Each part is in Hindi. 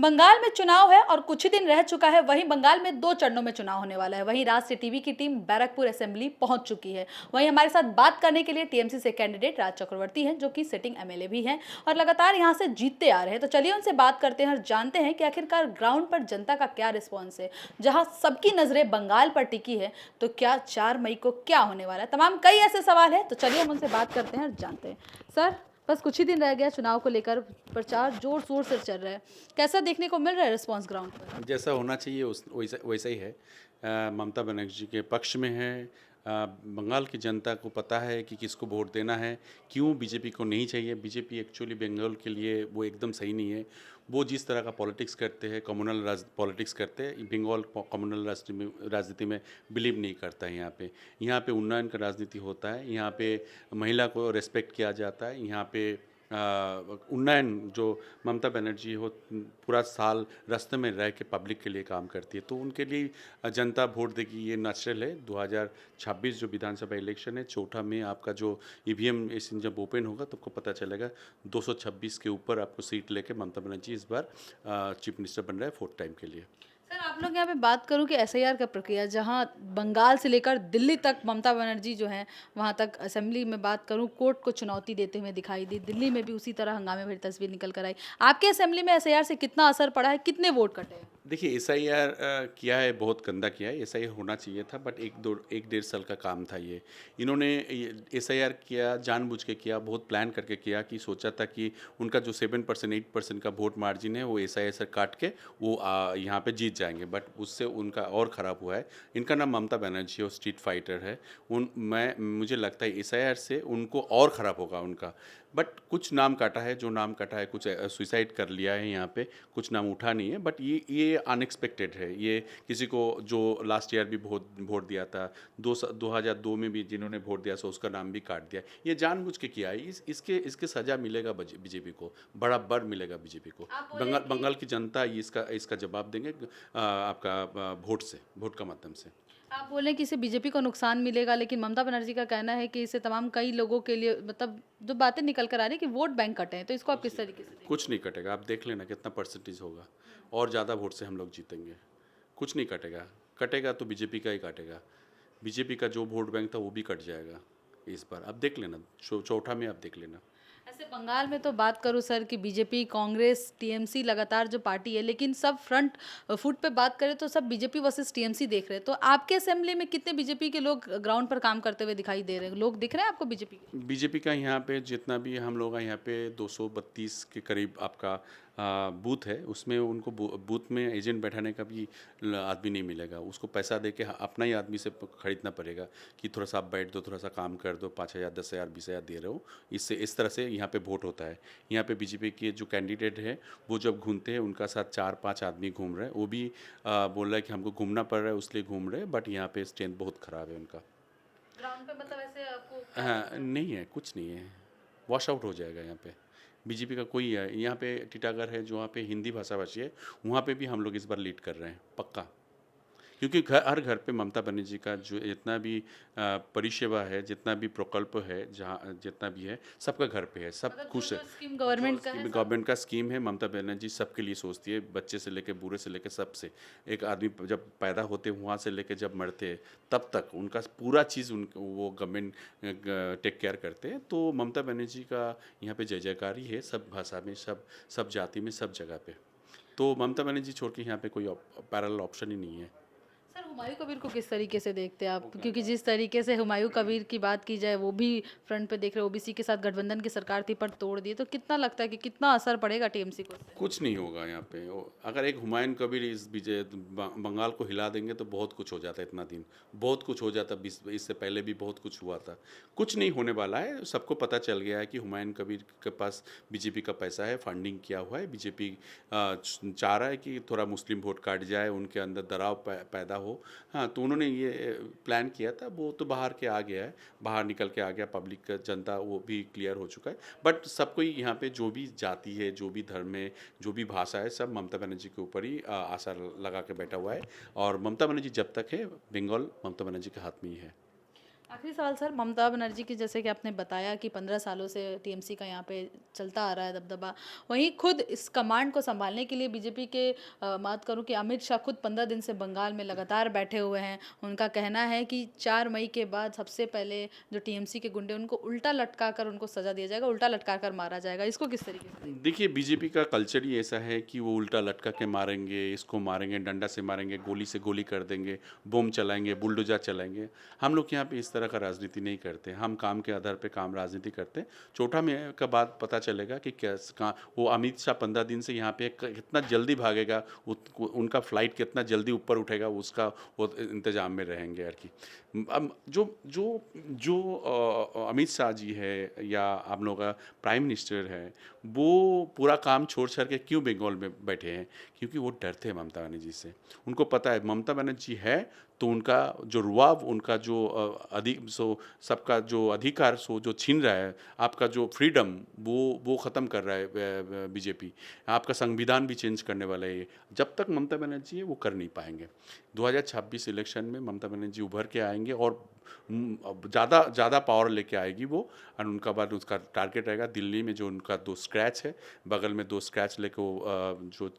बंगाल में चुनाव है और कुछ ही दिन रह चुका है। वहीं बंगाल में 2 चरणों में चुनाव होने वाला है। वहीं राज से टीवी की टीम बैरकपुर असेंबली पहुंच चुकी है। वहीं हमारे साथ बात करने के लिए टीएमसी से कैंडिडेट राज चक्रवर्ती हैं, जो कि सिटिंग एमएलए भी हैं और लगातार यहां से जीतते आ रहे हैं। तो चलिए उनसे बात करते हैं और जानते हैं कि आखिरकार ग्राउंड पर जनता का क्या रिस्पॉन्स है। जहां सबकी नजरें बंगाल पर टिकी है, तो क्या 4 मई को क्या होने वाला है, तमाम कई ऐसे सवाल है। तो चलिए हम उनसे बात करते हैं और जानते हैं। सर, बस कुछ ही दिन रह गया चुनाव को लेकर, प्रचार जोर शोर से चल रहा है। कैसा देखने को मिल रहा है रिस्पांस ग्राउंड पर? जैसा होना चाहिए वैसा वैसा ही है। ममता बनर्जी के पक्ष में है। बंगाल की जनता को पता है कि किसको वोट देना है, क्यों बीजेपी को नहीं चाहिए। बीजेपी एक्चुअली बंगाल के लिए वो एकदम सही नहीं है। वो जिस तरह का पॉलिटिक्स करते हैं, कम्युनल पॉलिटिक्स करते हैं, बंगाल कम्युनल राजनीति में बिलीव नहीं करता है। यहाँ पे उन्नयन का राजनीति होता है। यहाँ पे महिला को रेस्पेक्ट किया जाता है। यहाँ पे उन्नयन जो ममता बनर्जी हो पूरा साल रास्ते में रह के पब्लिक के लिए काम करती है, तो उनके लिए जनता वोट देगी, ये नेचुरल है। 2026 जो विधानसभा इलेक्शन है, 4 में आपका जो ईवीएम मशीन जब ओपन होगा तो आपको पता चलेगा 226 के ऊपर आपको सीट लेके ममता बनर्जी इस बार चीफ मिनिस्टर बन रहा है 4th टाइम के लिए। सर, आप लोग यहाँ पे बात करूँ कि एसआईआर का प्रक्रिया, जहाँ बंगाल से लेकर दिल्ली तक ममता बनर्जी जो है, वहाँ तक असेंबली में बात करूँ कोर्ट को चुनौती देते हुए दिखाई दी। दिल्ली में भी उसी तरह हंगामे भरी तस्वीर निकल कर आई। आपके असेंबली में एसआईआर से कितना असर पड़ा है, कितने वोट कटे हैं? देखिए, एसआईआर किया है, बहुत गंदा किया है। एसआईआर होना चाहिए था, बट 1-1.5 साल का काम था ये। इन्होंने एसआईआर किया, जानबूझ के किया, बहुत प्लान करके किया कि सोचा था कि उनका जो 7% 8% का वोट मार्जिन है वो एसआईआर से काट के वो यहाँ पे जीत जाएंगे, बट उससे उनका और ख़राब हुआ है। इनका नाम ममता बनर्जी है और स्ट्रीट फाइटर है। मुझे लगता है एसआईआर से उनको और ख़राब होगा उनका। बट कुछ नाम काटा है, जो नाम काटा है, कुछ सुसाइड कर लिया है यहाँ पे, कुछ नाम उठा नहीं है। बट ये अनएक्सपेक्टेड है। ये किसी को जो लास्ट ईयर भी वोट दिया था, 2002 में भी जिन्होंने वोट दिया था उसका नाम भी काट दिया। ये जानबूझ के किया है। इसके सज़ा मिलेगा बीजेपी को, बराबर मिलेगा बीजेपी को। बंगाल की जनता इसका जवाब देंगे आपका वोट का माध्यम से। आप बोलें कि इससे बीजेपी को नुकसान मिलेगा, लेकिन ममता बनर्जी का कहना है कि इससे तमाम कई लोगों के लिए, मतलब जो बातें निकल कर आ रही है कि वोट बैंक कटे हैं, तो इसको आप किस तरीके से देखें? कुछ नहीं कटेगा, आप देख लेना कितना परसेंटेज होगा और ज़्यादा वोट से हम लोग जीतेंगे। कुछ नहीं कटेगा। कटेगा तो बीजेपी का ही काटेगा। बीजेपी का जो वोट बैंक था वो भी कट जाएगा इस बार। आप देख लेना, चौथा में आप देख लेना। ऐसे बंगाल में तो बात करूं सर कि बीजेपी, कांग्रेस, टीएमसी लगातार जो पार्टी है, लेकिन सब फ्रंट फुट पे बात करें तो सब बीजेपी वर्सेस टीएमसी देख रहे हैं। तो आपके असेंबली में कितने बीजेपी के लोग ग्राउंड पर काम करते हुए दिखाई दे रहे हैं? लोग दिख रहे हैं आपको बीजेपी के? बीजेपी का यहाँ पे जितना भी हम लोग हैं, यहाँ पे 232 के करीब आपका बूथ है। उसमें उनको बूथ में एजेंट बैठाने का भी आदमी नहीं मिलेगा। उसको पैसा दे के अपना ही आदमी से खरीदना पड़ेगा कि थोड़ा सा आप बैठ दो, थोड़ा सा काम कर दो, 5,000 10,000 20,000 दे रहे हो। इससे इस तरह से यहाँ पे वोट होता है। यहाँ पे बीजेपी के जो कैंडिडेट है वो जब घूमते हैं, उनका साथ 4-5 आदमी घूम रहे हैं। वो भी बोल रहा है कि हमको घूमना पड़ रहा है, उसलिए घूम रहे हैं। बट यहाँ पे स्ट्रेंथ बहुत ख़राब है उनका। ग्राउंड पे मतलब ऐसे आपको हाँ, नहीं है, कुछ नहीं है। वॉश आउट हो जाएगा यहाँ पे। बीजेपी का कोई है यहाँ पे। टीटागढ़ है जो वहाँ पे हिंदी भाषा भाषी है, वहाँ पे भी हम लोग इस बार लीड कर रहे हैं पक्का। क्योंकि हर घर पे ममता बनर्जी का जो जितना भी परिसेवा है, जितना भी प्रकल्प है, जहाँ जितना भी है, सबका घर पे है, सब मतलब खुश है। स्कीम गवर्नमेंट का है, गवर्नमेंट का स्कीम है। ममता बनर्जी सबके लिए सोचती है, बच्चे से लेके बूढ़े से लेके सबसे। एक आदमी जब पैदा होते हैं वहाँ से लेके जब मरते हैं तब तक उनका पूरा चीज़ वो गवर्नमेंट टेक केयर करते हैं। तो ममता बनर्जी का यहाँ पे जय जयकार ही है, सब भाषा में, सब जाति में, सब जगह पे। तो ममता बनर्जी छोड़ के यहाँ पे कोई पैरेलल ऑप्शन ही नहीं है। सर, हुमायूं कबीर को किस तरीके से देखते हैं आप? क्योंकि जिस तरीके से हुमायूं कबीर की बात की जाए, वो भी फ्रंट पे देख रहे, ओबीसी के साथ गठबंधन की सरकार थी पर तोड़ दिए, तो कितना लगता है कि कितना असर पड़ेगा टीएमसी को? कुछ नहीं होगा यहाँ पे। अगर एक हुमायूं कबीर इस बंगाल को हिला देंगे तो बहुत कुछ हो जाता है। इतना दिन बहुत कुछ हो जाता, इससे पहले भी बहुत कुछ हुआ था। कुछ नहीं होने वाला है। सबको पता चल गया है कि हुमायूं कबीर के पास बीजेपी का पैसा है, फंडिंग किया हुआ है। बीजेपी चाह रहा है कि थोड़ा मुस्लिम वोट काट जाए, उनके अंदर दराव पैदा हो। हाँ, तो उन्होंने ये प्लान किया था, वो तो बाहर के आ गया है, बाहर निकल के आ गया। पब्लिक जनता वो भी क्लियर हो चुका है। बट सबको यहाँ पे जो भी जाति है, जो भी धर्म है, जो भी भाषा है, सब ममता बनर्जी के ऊपर ही आशा लगा के बैठा हुआ है। और ममता बनर्जी जब तक है, बंगाल ममता बनर्जी के हाथ में ही है। आखिरी सवाल सर, ममता बनर्जी की, जैसे कि आपने बताया कि 15 सालों से टीएमसी का यहाँ पे चलता आ रहा है दबदबा, वहीं खुद इस कमांड को संभालने के लिए बीजेपी के बात करूं कि अमित शाह खुद 15 दिन से बंगाल में लगातार बैठे हुए हैं। उनका कहना है कि 4 मई के बाद सबसे पहले जो टीएमसी के गुंडे उनको उल्टा लटका कर उनको सजा दिया जाएगा, उल्टा लटका कर मारा जाएगा। इसको किस तरीके से देखते देखिए, बीजेपी का कल्चर ही ऐसा है कि वो उल्टा लटका के मारेंगे, इसको मारेंगे, डंडा से मारेंगे, गोली से गोली कर देंगे, बम चलाएंगे, बुलडोजर चलाएंगे। हम लोग यहाँ पे इस तरह का राजनीति नहीं करते। हम काम के आधार पे काम राजनीति करते हैं। चौथा में का बाद पता चलेगा कि वो अमित शाह 15 दिन से यहाँ पे कितना जल्दी भागेगा, उनका फ्लाइट कितना जल्दी ऊपर उठेगा, उसका वो इंतजाम में रहेंगे यार। कि अब जो जो जो अमित शाह जी है या आप लोग का प्राइम मिनिस्टर है, वो पूरा काम छोड़ छाड़ के क्यों बंगाल में बैठे हैं? क्योंकि वो डरते हैं ममता बनर्जी से। उनको पता है ममता बनर्जी है तो उनका जो रुआब, उनका जो अधिक सो सबका जो अधिकार सो जो छीन रहा है, आपका जो फ्रीडम वो ख़त्म कर रहा है बीजेपी। आपका संविधान भी चेंज करने वाला है। जब तक ममता बनर्जी है वो कर नहीं पाएंगे। 2026 इलेक्शन में ममता बनर्जी उभर के आएंगे और ज़्यादा पावर लेके आएगी वो। और उनका बाद उसका टारगेट रहेगा दिल्ली में जो उनका 2 स्क्रैच है, बगल में 2 स्क्रैच लेके वो जो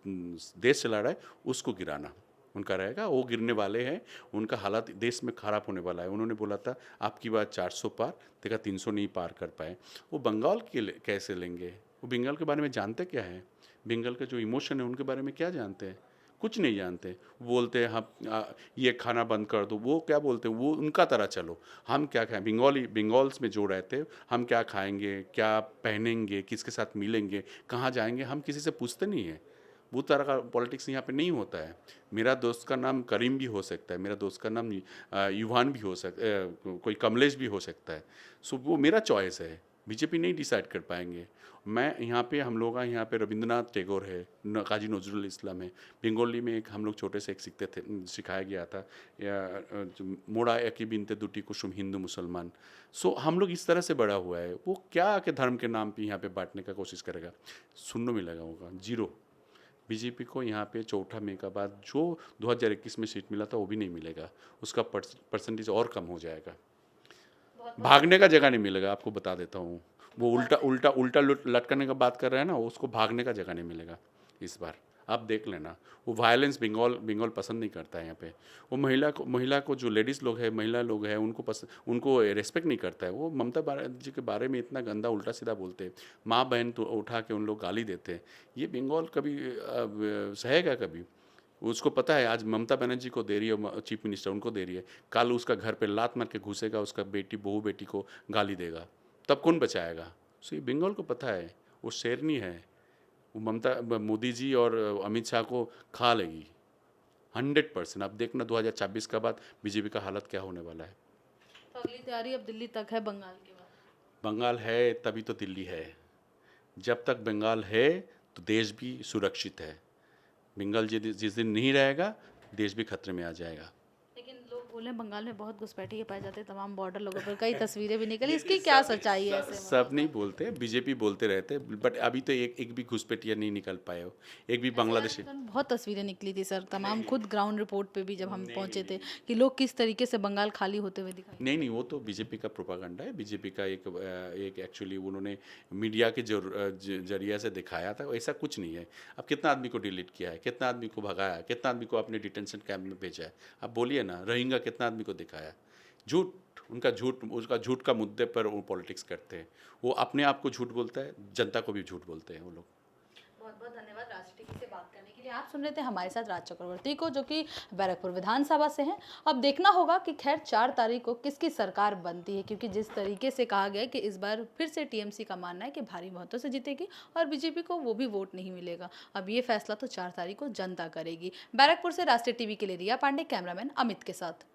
देश चला रहा है उसको गिराना उनका रहेगा। वो गिरने वाले हैं, उनका हालात देश में ख़राब होने वाला है। उन्होंने बोला था आपकी बात 400 पार, देखा 300 नहीं पार कर पाए। वो बंगाल के कैसे लेंगे? वो बंगाल के बारे में जानते क्या है? बंगाल का जो इमोशन है उनके बारे में क्या जानते हैं? कुछ नहीं जानते। बोलते हैं हम ये खाना बंद कर दो। वो क्या बोलते हैं? वो उनका तरह चलो, हम क्या खाएं? बंगाल्स में जो रहते हैं, हम क्या खाएंगे, क्या पहनेंगे, किसके साथ मिलेंगे, कहाँ जाएंगे, हम किसी से पूछते नहीं हैं। वो तरह का पॉलिटिक्स यहाँ पे नहीं होता है। मेरा दोस्त का नाम करीम भी हो सकता है, मेरा दोस्त का नाम युवान भी हो सकता है, कोई कमलेश भी हो सकता है। सो वो मेरा चॉइस है, बीजेपी नहीं डिसाइड कर पाएंगे। मैं यहाँ पे हम लोग यहाँ पे रविंद्रनाथ टैगोर है, काजी नजरुल इस्लाम है। बंगाली में एक हम लोग छोटे से एक सीखते थे, सिखाया गया था या मोड़ा एकी बिनते दुटी कुसुम हिंदू मुसलमान। सो हम लोग इस तरह से बड़ा हुआ है। वो क्या के धर्म के नाम पे यहाँ पे बांटने का कोशिश करेगा? सुनने मिलेगा होगा जीरो। बीजेपी को यहाँ पे चौथा मई का बाद जो 2021 में सीट मिला था वो भी नहीं मिलेगा, उसका परसेंटेज और कम हो जाएगा। भागने का जगह नहीं मिलेगा, आपको बता देता हूँ। वो उल्टा लटकने का बात कर रहे हैं ना, उसको भागने का जगह नहीं मिलेगा इस बार। आप देख लेना, वो वायलेंस बंगाल पसंद नहीं करता है। यहाँ पे वो महिला को जो लेडीज़ लोग है, महिला लोग हैं, उनको रेस्पेक्ट नहीं करता है। वो ममता बनर्जी के बारे में इतना गंदा उल्टा सीधा बोलते हैं, माँ बहन तो उठा के उन लोग गाली देते हैं। ये बंगाल कभी सहेगा? कभी? उसको पता है आज ममता बनर्जी को दे रही है चीफ मिनिस्टर, उनको दे रही है, कल उसका घर पे लात मार के घुसेगा, उसका बहू बेटी को गाली देगा, तब कौन बचाएगा? सो ये बंगाल को पता है, वो शेरनी है। वो ममता मोदी जी और अमित शाह को खा लेगी 100%। अब देखना 2026 का बाद बीजेपी का हालत क्या होने वाला है। तो अगली तैयारी अब दिल्ली तक है बंगाल के बाद? बंगाल है तभी तो दिल्ली है। जब तक बंगाल है तो देश भी सुरक्षित है। बंगाल जिस दिन नहीं रहेगा, देश भी खतरे में आ जाएगा। लेकिन लोग बोले बंगाल में बहुत घुसपैठिए पाए जाते हैं, तमाम बॉर्डर लोगों पर कई तस्वीरें भी निकली। इसकी क्या सच्चाई है? ऐसे सब नहीं बोलते, बीजेपी बोलते रहते, बट अभी तो एक भी घुसपैठिया नहीं निकल पाए हो, एक भी बांग्लादेशी। बहुत तस्वीरें निकली थी सर, तमाम खुद ग्राउंड रिपोर्ट पे भी जब हम पहुंचे थे कि लोग किस तरीके से बंगाल खाली होते हुए दिखाई। नहीं, वो तो बीजेपी का प्रोपागंडा है। बीजेपी का एक एक्चुअली उन्होंने मीडिया के जरिए से दिखाया था, ऐसा कुछ नहीं है। अब कितना आदमी को डिलीट किया है, कितना आदमी को भगाया, कितना आदमी को अपने डिटेंशन कैंप में भेजा है? अब बोलिए ना, रोहिंग्या कितना आदमी को दिखाया? झूठ, उसका झूठ का मुद्दे पर वो पॉलिटिक्स करते हैं। वो अपने आप को झूठ बोलता है, जनता को भी झूठ बोलते हैं वो लोग। बहुत बहुत धन्यवाद राज टीवी से बात करने के लिए। आप सुन रहे थे हमारे साथ राज चक्रवर्ती को, जो कि बैरकपुर विधानसभा से हैं। अब देखना होगा कि खैर 4 तारीख को किसकी सरकार बनती है, क्योंकि जिस तरीके से कहा गया कि इस बार फिर से टीएमसी का मानना है कि भारी बहुमतों से जीतेगी और बीजेपी को वो भी वोट नहीं मिलेगा। अब ये फैसला तो 4 तारीख को जनता करेगी। बैरकपुर से राष्ट्रीय टीवी के लिए रिया पांडे, कैमरामैन अमित के साथ।